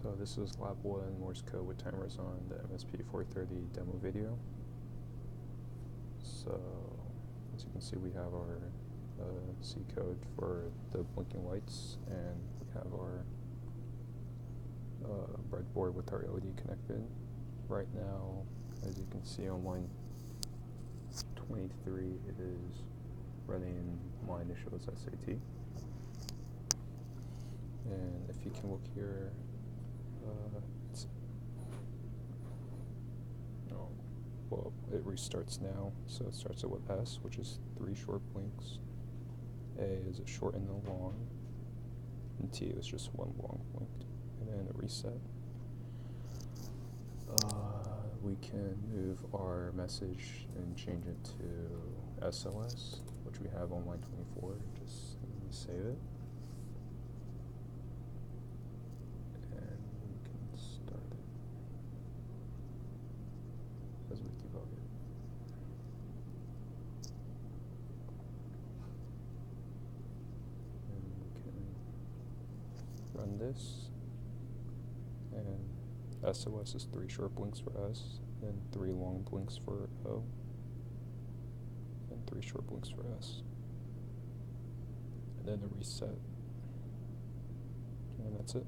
So this is Lab1 Morse code with timers on the MSP430 demo video. So as you can see, we have our C code for the blinking lights, and we have our breadboard with our LED connected. Right now, as you can see on line 23, it is running my initial as SAT. And if you can look here, well, it restarts now, so it starts it with S, which is 3 short blinks. A is a short and a long, and T is just 1 long blink, and then a reset. We can move our message and change it to SOS, which we have on line 24. Just save it. And we can start it as we debug it. And we can run this, and SOS is 3 short blinks for S, and 3 long blinks for O, and 3 short blinks for S, and then a reset, and that's it.